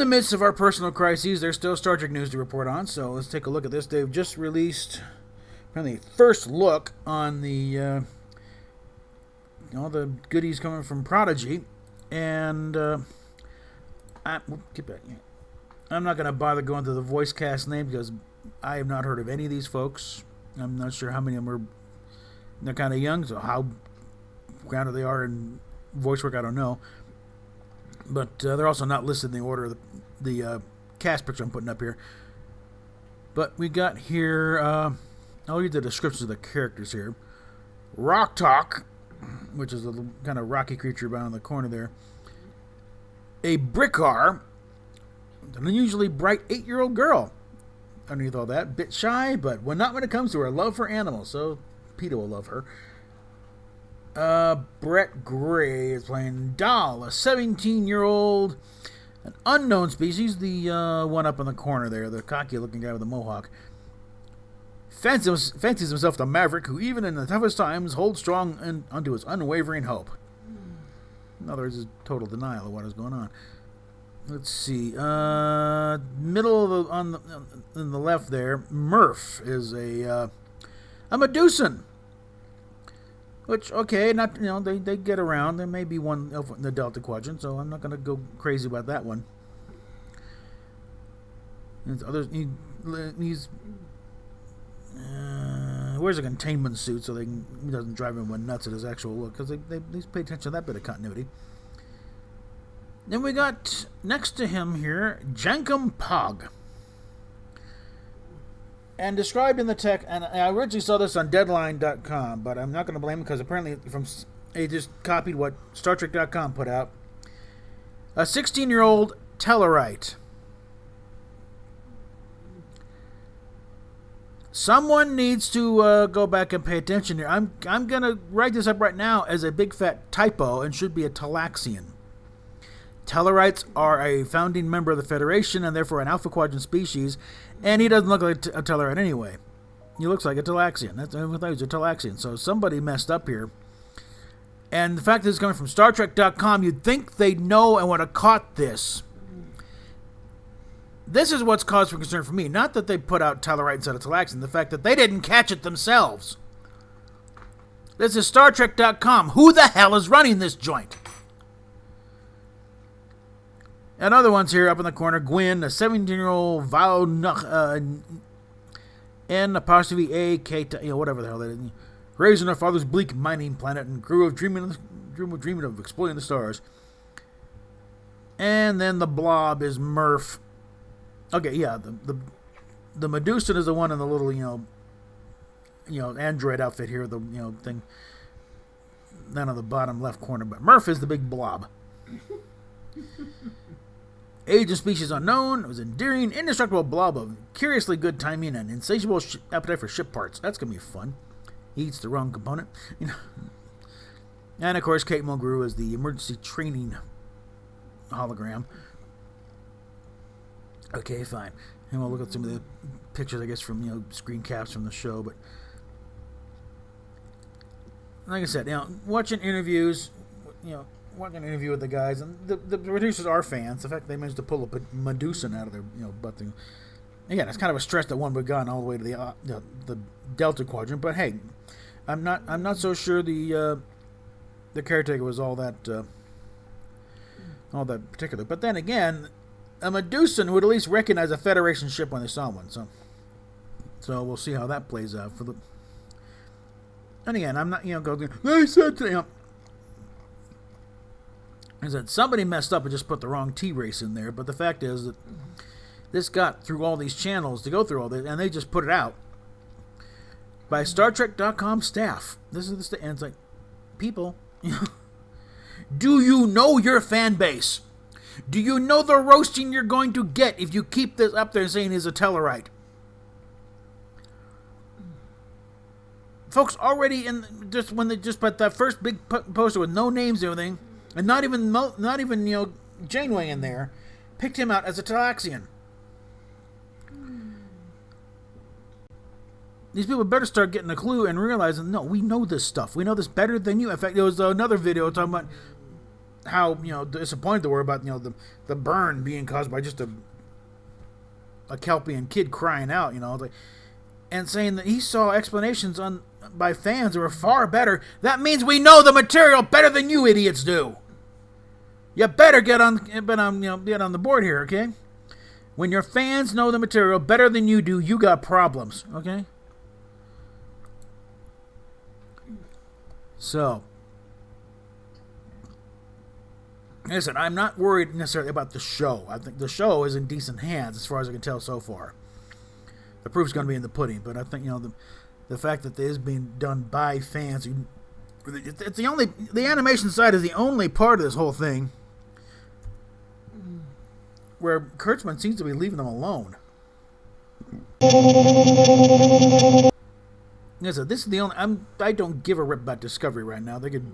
the midst of our personal crises, there's still Star Trek news to report on, so let's take a look at this. They've just released apparently first look on the all the goodies coming from Prodigy, and get back. I'm not going to bother going through the voice cast name because I have not heard of any of these folks. I'm not sure how many of them are. They're kind of young, so how grounded they are in voice work, I don't know. But they're also not listed in the order of the cast picture I'm putting up here. But we got here, I'll read the descriptions of the characters here. Rock Talk, which is a little kind of rocky creature down in the corner there. A Brickar, an unusually bright 8-year-old girl. Underneath all that, bit shy, but not when it comes to her love for animals, so PETA will love her. Brett Gray is playing Doll, a 17-year-old, an unknown species, the one up in the corner there, the cocky-looking guy with the mohawk. Fancies himself the maverick who, even in the toughest times, holds strong unto his unwavering hope. In other words, his total denial of what is going on. Let's see. Middle of on the left there, Murph is a Medusan. Which, okay, not they get around. There may be one in the Delta Quadrant, so I'm not going to go crazy about that one. And others, he's wears a containment suit so he doesn't drive anyone nuts at his actual look, because they pay attention to that bit of continuity. Then we got next to him here, JANKOM Pog. And described in the tech, and I originally saw this on Deadline.com, but I'm not going to blame him because apparently they just copied what StarTrek.com put out. A 16-year-old Tellarite. Someone needs to go back and pay attention here. I'm going to write this up right now as a big fat typo and should be a Talaxian. Tellarites are a founding member of the Federation and therefore an Alpha Quadrant species, and he doesn't look like a Tellarite anyway. He looks like a Talaxian. I thought he was a Talaxian, so somebody messed up here. And the fact that it's coming from StarTrek.com, you'd think they'd know and would have caught this. This is what's cause for concern for me. Not that they put out Tellarite instead of Talaxian, the fact that they didn't catch it themselves. This is StarTrek.com. Who the hell is running this joint? And other ones here up in the corner, GWYN, a 17-year-old N''A', whatever the hell that is, raised on her father's bleak mining planet and grew of dreaming of exploring the stars. And then the blob is Murph. Okay, yeah, the Medusan is the one in the little android outfit here, the thing down on the bottom left corner. But Murph is the big blob. Age and species unknown. It was endearing, indestructible blob of curiously good timing and insatiable appetite for ship parts. That's gonna be fun. He eats the wrong component, And of course, Kate Mulgrew is the emergency training hologram. Okay, fine. And we'll look at some of the pictures, I guess, from screen caps from the show. But like I said, watching interviews, watching an interview with the guys, and the producers are fans. The fact they managed to pull a Medusan out of their butt thing. Again, it's kind of a stretch that one would have gone all the way to the Delta Quadrant. But hey, I'm not so sure the caretaker was all that particular. But then again, a Medusan would at least recognize a Federation ship when they saw one. So we'll see how that plays out for the. And again, I'm not going. They said to is that somebody messed up and just put the wrong T-race in there, but the fact is that this got through all these channels to go through all this, and they just put it out by StarTrek.com staff. This is and it's like, people, do you know your fan base? Do you know the roasting you're going to get if you keep this up there saying he's a Tellarite? Folks already when they just put that first big poster with no names and everything. And not even Janeway in there, picked him out as a Talaxian. These people better start getting a clue and realizing, no, we know this stuff. We know this better than you. In fact, there was another video talking about how disappointed they were about the burn being caused by just a Kelpian kid crying out, and saying that he saw explanations by fans that were far better. That means we know the material better than you idiots do. You better get on the board here, okay? When your fans know the material better than you do, you got problems, okay? So, listen, I'm not worried necessarily about the show. I think the show is in decent hands as far as I can tell so far. The proof's going to be in the pudding, but I think the fact that it is being done by fans, it's the animation side is the only part of this whole thing where Kurtzman seems to be leaving them alone. Listen, this is the only. I don't give a rip about Discovery right now. They could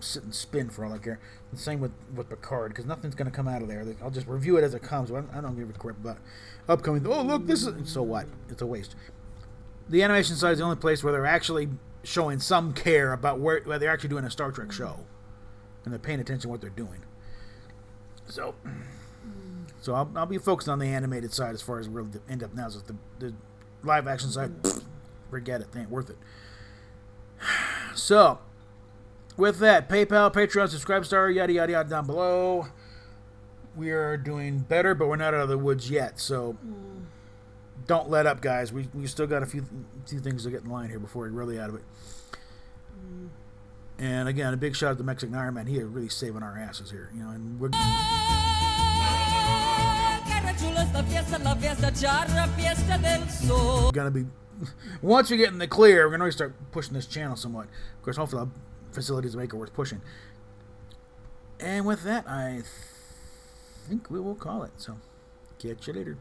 sit and spin for all I care. The same with Picard, because nothing's going to come out of there. I'll just review it as it comes. I don't give a crap about upcoming. Oh, look, this is. So what? It's a waste. The animation side is the only place where they're actually showing some care about where they're actually doing a Star Trek show, and they're paying attention to what they're doing. So I'll be focused on the animated side as far as we'll end up now. So the live action side, forget it. They ain't worth it. So, with that, PayPal, Patreon, Subscribe Star, yada, yada, yada down below. We are doing better, but we're not out of the woods yet. So, don't let up, guys. We still got a few things to get in line here before we're really out of it. And again, a big shout out to Mexican Iron Man. He is really saving our asses here. And we're gonna be, once we get in the clear, we're gonna really start pushing this channel somewhat. Of course, hopefully our facilities make it worth pushing. And with that, I think we will call it. So, catch you later.